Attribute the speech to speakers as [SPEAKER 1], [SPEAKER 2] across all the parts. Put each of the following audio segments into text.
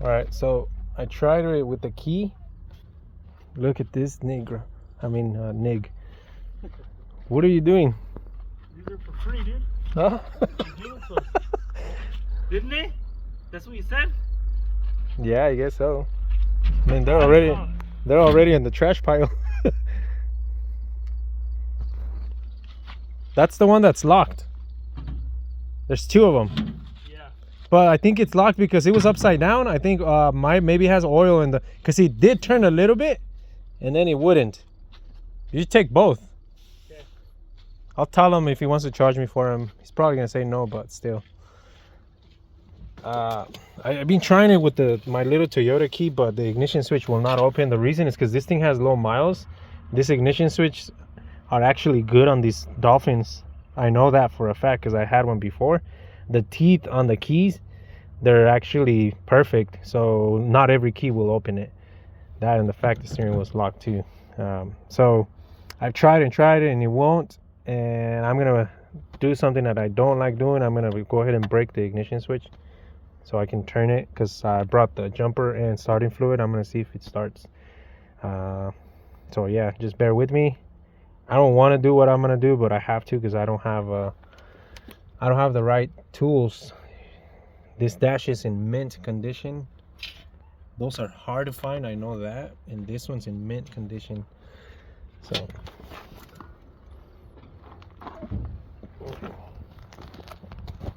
[SPEAKER 1] All right, so I tried it with the key. Look at this nigga. Nig. What are you doing?
[SPEAKER 2] These are for free, dude.
[SPEAKER 1] Huh?
[SPEAKER 2] Didn't they? That's what you said?
[SPEAKER 1] Yeah, I guess so. I mean, they're already in the trash pile. That's the one that's locked. There's two of them.
[SPEAKER 2] Yeah.
[SPEAKER 1] But I think it's locked because it was upside down. I think maybe has oil in the, because he did turn a little bit and then he wouldn't. You should take both.
[SPEAKER 2] Okay.
[SPEAKER 1] I'll tell him if he wants to charge me for him. He's probably gonna say no, but still. I've been trying it with my little Toyota key, but the ignition switch will not open. The reason is because this thing has low miles. This ignition switch are actually good on these Dolphins. I know that for a fact because I had one before. The teeth on the keys, they're actually perfect, so not every key will open it. That and the fact the steering was locked too. So I've tried it and it won't, and I'm gonna do something that I don't like doing. I'm gonna go ahead and break the ignition switch so I can turn it, because I brought the jumper and starting fluid. I'm gonna see if it starts. So yeah, just bear with me. I don't want to do what I'm gonna do, but I have to because I don't have the right tools. This dash is in mint condition. Those are hard to find, I know that, and this one's in mint condition. So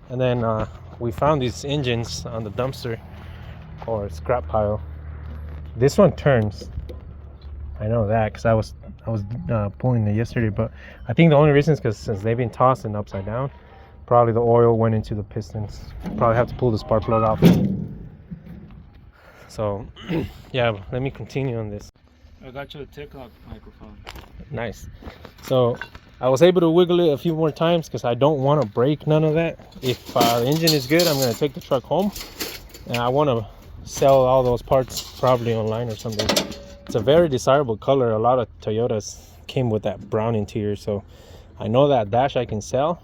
[SPEAKER 1] and then we found these engines on the dumpster or scrap pile. This one turns. I know that because I was pulling it yesterday, but I think the only reason is because since they've been tossed and upside down, probably the oil went into the pistons. Probably have to pull the spark plug off. So yeah, let me continue on this.
[SPEAKER 2] I got you a TikTok microphone.
[SPEAKER 1] Nice. So I was able to wiggle it a few more times because I don't want to break none of that. If the engine is good, I'm going to take the truck home, and I want to sell all those parts probably online or something. It's a very desirable color. A lot of Toyotas came with that brown interior, so I know that dash I can sell,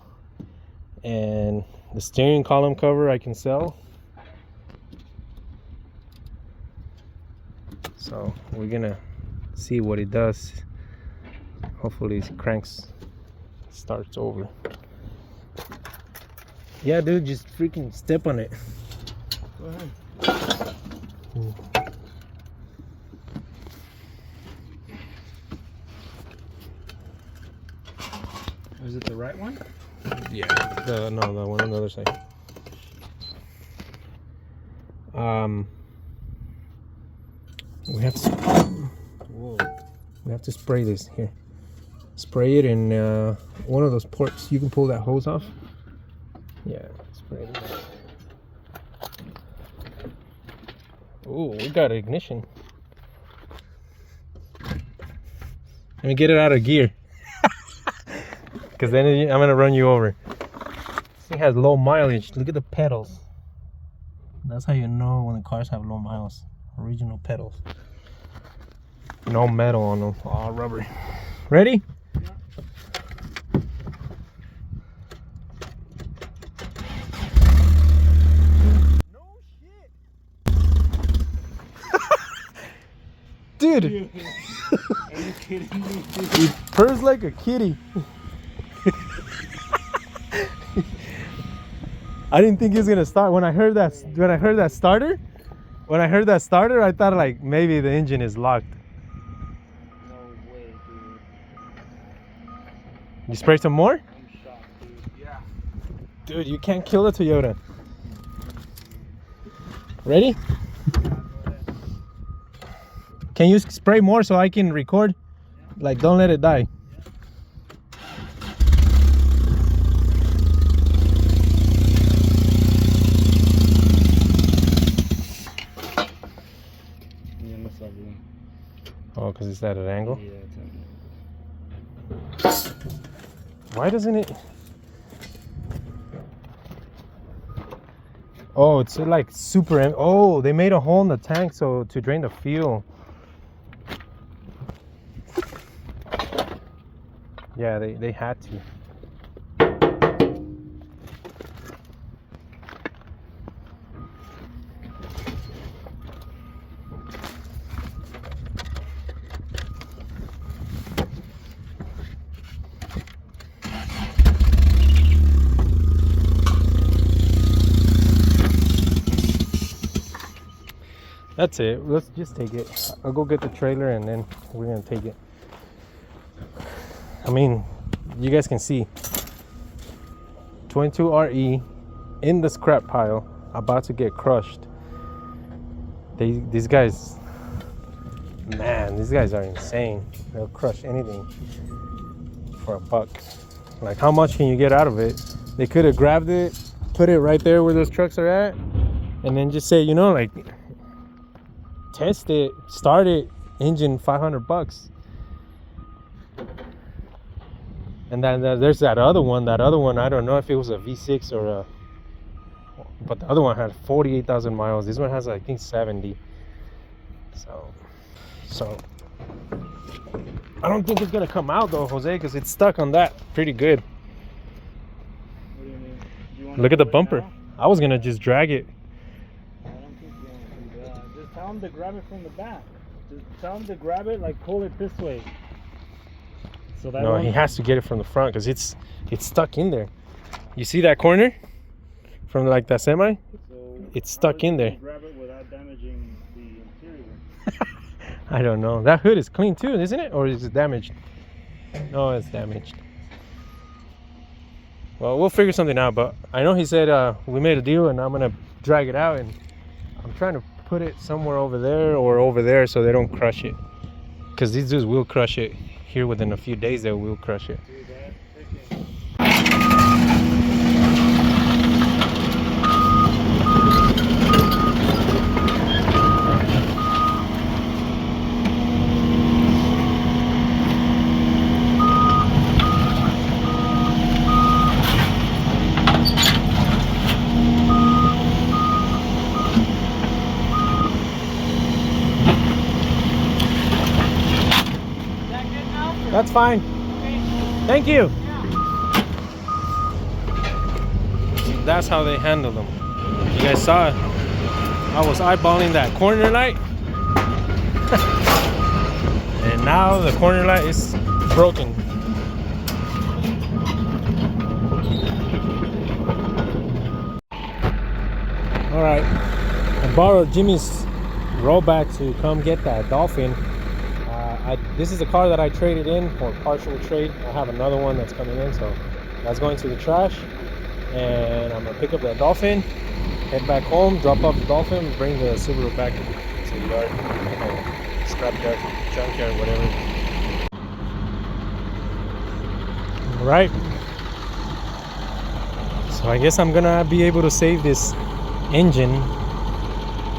[SPEAKER 1] and the steering column cover I can sell. So we're gonna see what it does. Hopefully it cranks, starts over. Yeah, dude, just freaking step on it.
[SPEAKER 2] Go ahead. Is it the right one?
[SPEAKER 1] Yeah, the one on the other side. We have to spray this here. Spray it in one of those ports. You can pull that hose off. Yeah, spray it. Oh, we got ignition. Let me get it out of gear. Because then I'm going to run you over. This thing has low mileage. Look at the pedals. That's how you know when the cars have low miles. Original pedals. No metal on them. All rubber. Ready?
[SPEAKER 2] Yeah.
[SPEAKER 1] No shit. Dude.
[SPEAKER 2] Are you kidding me?
[SPEAKER 1] It purrs like a kitty. I didn't think it was gonna start when I heard that starter. I thought like maybe the engine is locked.
[SPEAKER 2] No way, dude.
[SPEAKER 1] You spray some more?
[SPEAKER 2] I'm shocked, dude. Yeah.
[SPEAKER 1] Dude, you can't kill a Toyota. Ready?
[SPEAKER 2] Yeah, go ahead.
[SPEAKER 1] Can you spray more so I can record?
[SPEAKER 2] Yeah.
[SPEAKER 1] Like, don't let it die. Oh, because it's at an angle?
[SPEAKER 2] Yeah, it's at an angle.
[SPEAKER 1] Why doesn't it? Oh, it's like super. Oh, they made a hole in the tank so to drain the fuel. Yeah, they had to. That's it. Let's just take it. I'll go get the trailer and then we're gonna take it. I mean, you guys can see 22R-E in the scrap pile, about to get crushed. These guys, man, these guys are insane. They'll crush anything for $1. Like, how much can you get out of it? They could have grabbed it, put it right there where those trucks are at, and then just say, you know, like, test it, start it, engine $500. And then there's that other one. That other one, I don't know if it was a V6 or a, but the other one had 48,000 miles. This one has, I think, 70. So I don't think it's gonna come out though, Jose, because it's stuck on that pretty good.
[SPEAKER 2] What do you mean? Do you wanna
[SPEAKER 1] Look at the
[SPEAKER 2] do it
[SPEAKER 1] bumper.
[SPEAKER 2] now?
[SPEAKER 1] I was gonna just drag it.
[SPEAKER 2] I don't think you want to do that. Just tell him to grab it from the back. Just tell him to grab it, like pull it this way. So that
[SPEAKER 1] No, he has to get it from the front because it's stuck in there. You see that corner from like that semi?
[SPEAKER 2] So
[SPEAKER 1] It's stuck in there.
[SPEAKER 2] grab it without damaging the interior.
[SPEAKER 1] I don't know. That hood is clean too, isn't it? Or is it damaged? No, it's damaged. Well, we'll figure something out, but I know he said we made a deal and I'm gonna drag it out, and I'm trying to put it somewhere over there or over there so they don't crush it, because these dudes will crush it here within a few days. They will crush it.
[SPEAKER 2] Do that. Okay.
[SPEAKER 1] That's fine. Thank you. That's how they handle them. You guys saw it. I was eyeballing that corner light. And now the corner light is broken. All right. I borrowed Jimmy's rollback to come get that Dolphin. This is a car that I traded in, or partial trade. I have another one that's coming in, so that's going to the trash. And I'm gonna pick up that Dolphin, head back home, drop off the Dolphin, bring the Subaru back to the yard, or scrap yard, junkyard, whatever. All right. So I guess I'm gonna be able to save this engine.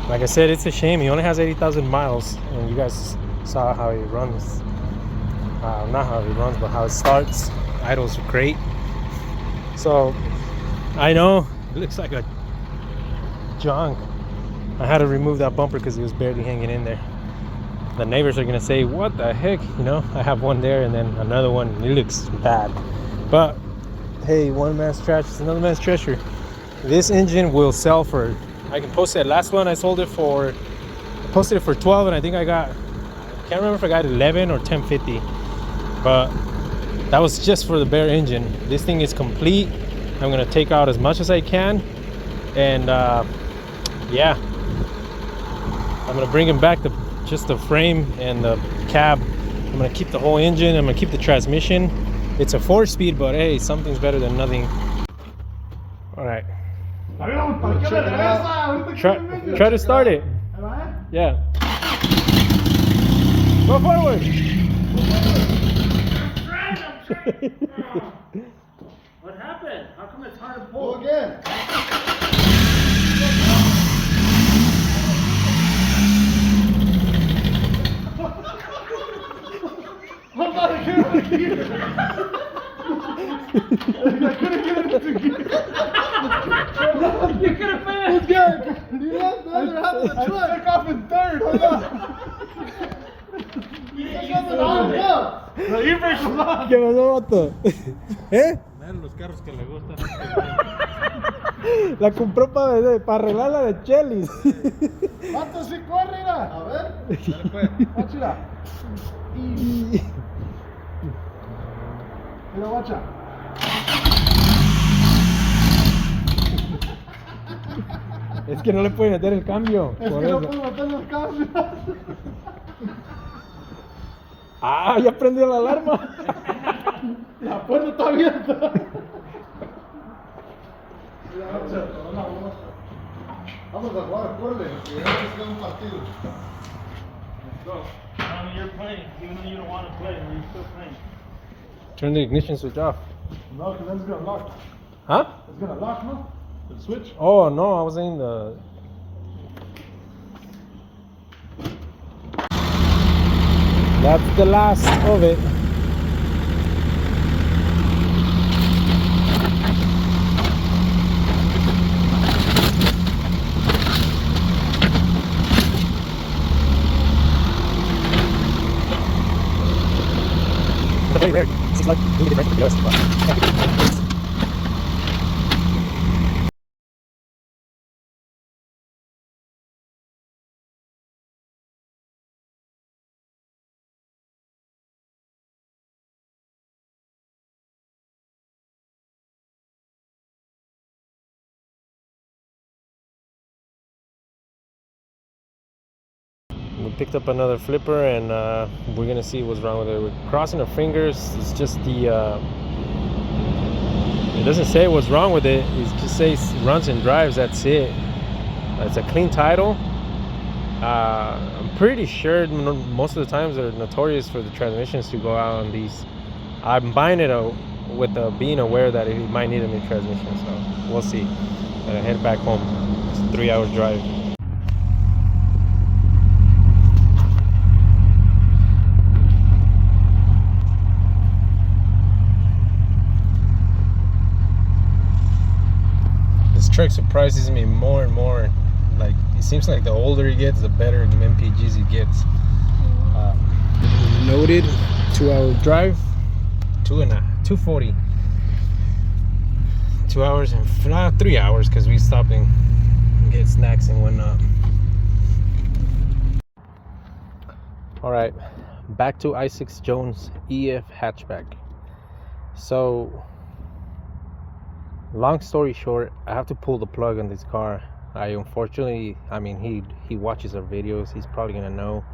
[SPEAKER 1] Like I said, it's a shame. He only has 80,000 miles, and you guys saw how he runs. Not how he runs, but how it starts. Idles great. So I know it looks like a junk. I had to remove that bumper because it was barely hanging in there. The neighbors are gonna say, what the heck, you know? I have one there and then another one. It looks bad, but hey, one man's trash is another man's treasure. This engine will sell for, I can post it. Last one I sold it for, I posted it for 12, and I think I got, can't remember if I got 11 or 1050, but that was just for the bare engine. This thing is complete. I'm gonna take out as much as I can, and yeah, I'm gonna bring him back to just the frame and the cab. I'm gonna keep the whole engine. I'm gonna keep the transmission. It's a 4-speed, but hey, something's better than nothing. All right, try to start it. Yeah. Go forward.
[SPEAKER 2] What happened? How come it's hard to pull?
[SPEAKER 3] Go again. I'm not a good one either. I couldn't get it into gear.
[SPEAKER 2] You could have finished.
[SPEAKER 3] You left the other half of the truck. I took off in third. Hold on.
[SPEAKER 2] No, you break the law.
[SPEAKER 1] ¿Qué pasó, vato? ¿Eh?
[SPEAKER 2] Los carros que le gustan.
[SPEAKER 1] La compró para arreglar la de Chelis.
[SPEAKER 3] ¿Cuánto sí corre? A ver. Guáchila. Mira, guacha.
[SPEAKER 1] Es que no le puede meter el cambio.
[SPEAKER 3] Es
[SPEAKER 1] por
[SPEAKER 3] que no
[SPEAKER 1] eso.
[SPEAKER 3] puedo meterle el cambio.
[SPEAKER 1] Ah, ya prendió la alarma.
[SPEAKER 3] La puerta está abierta. Vamos a jugar, acuerde, que ya se queda un partido.
[SPEAKER 2] Let's go. You're playing, even though you don't want to play, you're still playing.
[SPEAKER 1] Turn the ignition switch off.
[SPEAKER 3] No, because then it's gonna lock.
[SPEAKER 1] Huh?
[SPEAKER 3] It's gonna lock, no? The switch.
[SPEAKER 1] Oh no, I was in the. That's the last of it. Very rare. Seems like really different to us. We picked up another flipper and we're gonna see what's wrong with it. We're crossing our fingers. It's just the it doesn't say what's wrong with it. It just says runs and drives. That's it. It's a clean title. I'm pretty sure most of the times they're notorious for the transmissions to go out on these. I'm buying it with being aware that it might need a new transmission, so we'll see. Gotta head back home. It's a 3-hour drive. This truck surprises me more and more. Like, it seems like the older he gets, the better the MPGs he gets. Loaded, 2-hour drive, 240. 2 hours and 3 hours because we stopped and get snacks and whatnot. All right, back to I6 Jones EF hatchback. So, long story short, I have to pull the plug on this car. I mean, he watches our videos. He's probably gonna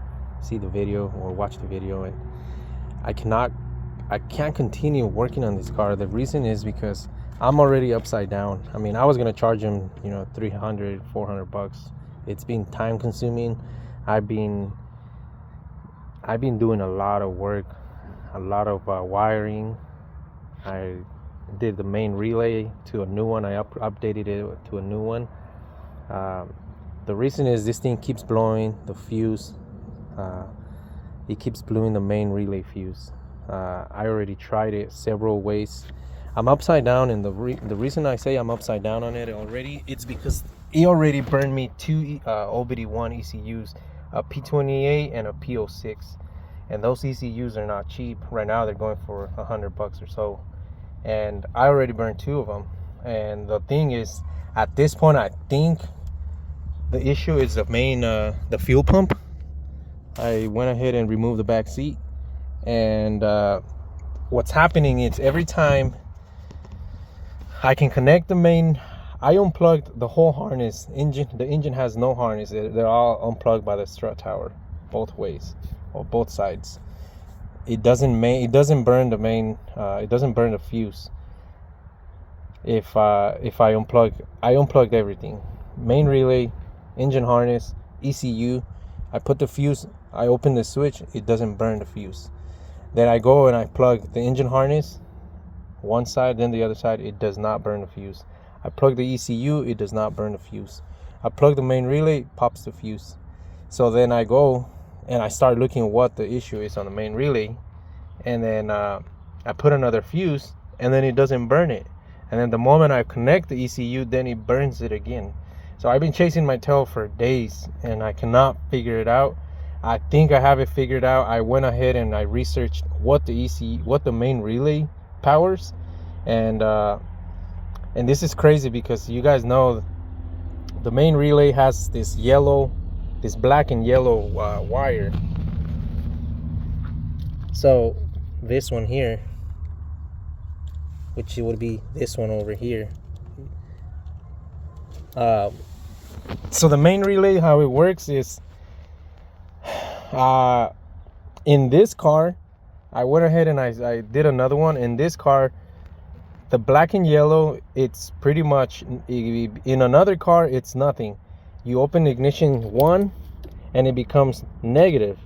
[SPEAKER 1] see the video or watch the video, and I can't continue working on this car. The reason is because I'm already upside down. I mean, I was gonna charge him, $300, $400. It's been time consuming. I've been doing a lot of work, a lot of wiring. I did the main relay to a new one. I updated it to a new one. The reason is this thing keeps blowing the fuse. It keeps blowing the main relay fuse. I already tried it several ways. I'm upside down, and the reason I say I'm upside down on it already, it's because it already burned me two OBD1 ECUs, a P28 and a P06, and those ECUs are not cheap. Right now they're going for $100 or so, and I already burned two of them. And the thing is, at this point, I think the issue is the main the fuel pump. I went ahead and removed the back seat, and what's happening is every time I can connect the main, I unplugged the whole harness. The engine has no harness. They're all unplugged by the strut tower, both ways or both sides. It doesn't burn the main. It doesn't burn the fuse. If I unplugged everything, main relay, engine harness, ECU. I put the fuse. I open the switch. It doesn't burn the fuse. Then I go and I plug the engine harness, one side, then the other side. It does not burn the fuse. I plug the ECU. It does not burn the fuse. I plug the main relay. Pops the fuse. So then I go and I start looking at what the issue is on the main relay, and then I put another fuse, and then it doesn't burn it. And then the moment I connect the ECU, then it burns it again. So I've been chasing my tail for days, and I cannot figure it out. I think I have it figured out. I went ahead and I researched what the main relay powers, and this is crazy because you guys know the main relay has this black and yellow wire. So this one here, which would be this one over here, So the main relay, how it works is, in this car, I went ahead and I did another one. In this car, the black and yellow, it's pretty much, in another car, it's nothing. You open the ignition one and it becomes negative.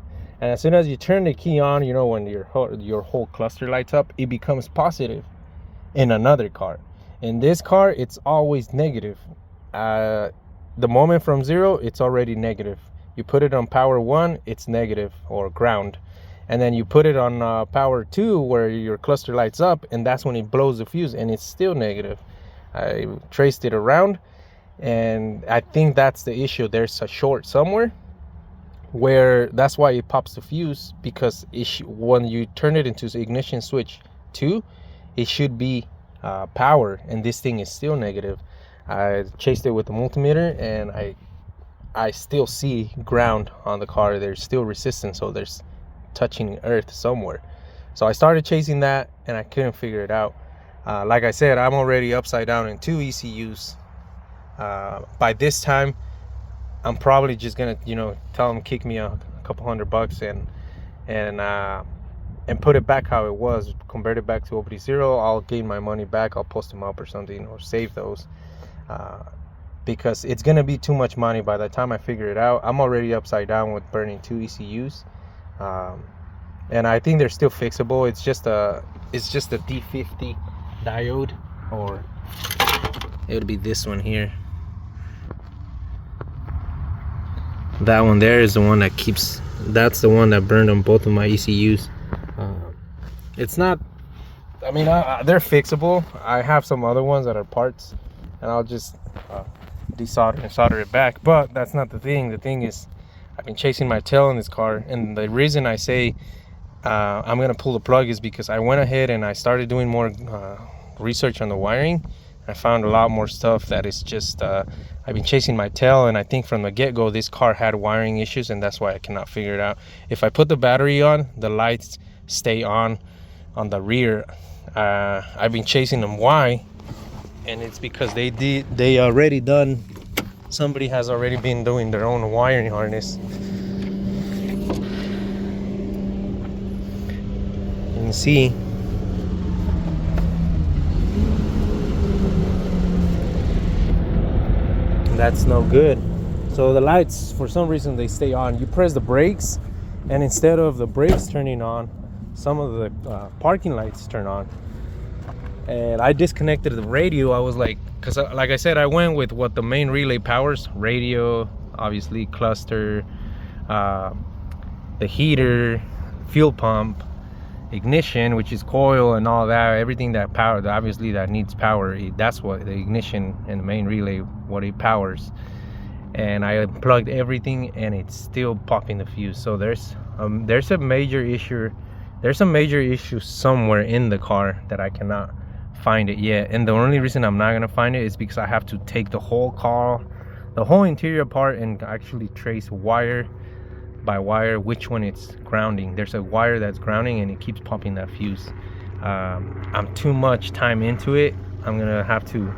[SPEAKER 1] And as soon as you turn the key on, you know, when your whole cluster lights up, it becomes positive in another car. In this car, it's always negative. The moment from 0, it's already negative. You put it on power 1, it's negative or ground. And then you put it on power 2 where your cluster lights up, and that's when it blows the fuse, and it's still negative. I traced it around, and I think that's the issue. There's a short somewhere where that's why it pops the fuse, because when you turn it into ignition switch 2, it should be power, and this thing is still negative. I chased it with the multimeter, and I still see ground on the car. There's still resistance, so there's touching earth somewhere. So I started chasing that, and I couldn't figure it out. Like I said, I'm already upside down in 2 ECUs. By this time, I'm probably just gonna, you know, tell them kick me a couple $100 and put it back how it was, convert it back to OBD0. I'll gain my money back. I'll post them up or something, or save those, because it's gonna be too much money by the time I figure it out. I'm already upside down with burning 2 ECUs. And I think they're still fixable. It's just a D50 diode, or it would be this one here. That one there is the one that keeps, that's the one that burned on both of my ECUs. It's not, I mean, they're fixable. I have some other ones that are parts, and I'll just desolder and solder it back. But that's not the thing. The thing is, I've been chasing my tail in this car, and the reason I say I'm gonna pull the plug is because I went ahead and I started doing more research on the wiring. I found a lot more stuff that is just I've been chasing my tail, and I think from the get-go this car had wiring issues, and that's why I cannot figure it out. If I put the battery on, the lights stay on the rear. I've been chasing them. Why? And it's because they already done, somebody has already been doing their own wiring harness. You can see that's no good. So the lights, for some reason, they stay on. You press the brakes, and instead of the brakes turning on, some of the parking lights turn on. And I disconnected the radio. I was like, because like I said, I went with what the main relay powers: radio, obviously, cluster, the heater, fuel pump, ignition, which is coil and all that, everything that power, obviously that needs power. That's what the ignition and the main relay, what it powers. And I unplugged everything, and it's still popping the fuse. So there's a major issue. There's a major issue somewhere in the car that I cannot find it yet. And the only reason I'm not gonna find it is because I have to take the whole car, the whole interior apart, and actually trace wire by wire which one it's grounding. There's a wire that's grounding, and it keeps popping that fuse. I'm too much time into it. I'm gonna have to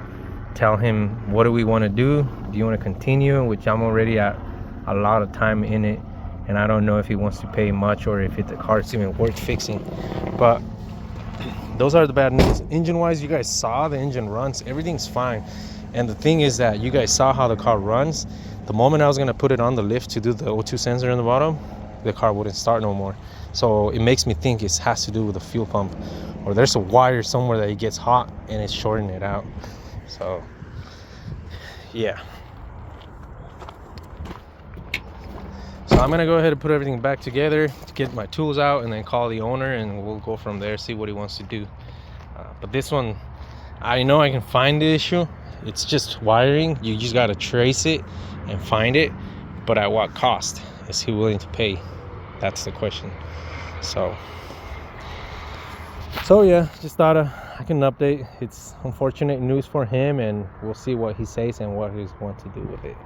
[SPEAKER 1] tell him, what do we want to do? Do you want to continue? Which I'm already at a lot of time in it, and I don't know if he wants to pay much, or if the car's even worth fixing. But those are the bad news. Engine wise, you guys saw the engine runs, everything's fine. And the thing is that you guys saw how the car runs. The moment I was gonna put it on the lift to do the O2 sensor in the bottom, the car wouldn't start no more. So it makes me think it has to do with the fuel pump, or there's a wire somewhere that it gets hot and it's shorting it out. So yeah, so I'm gonna go ahead and put everything back together to get my tools out, and then call the owner, and we'll go from there, see what he wants to do. But this one, I know I can find the issue. It's just wiring. You just got to trace it and find it, but at what cost is he willing to pay? That's the question. So yeah, just thought I can update. It's unfortunate news for him, and we'll see what he says and what he's going to do with it.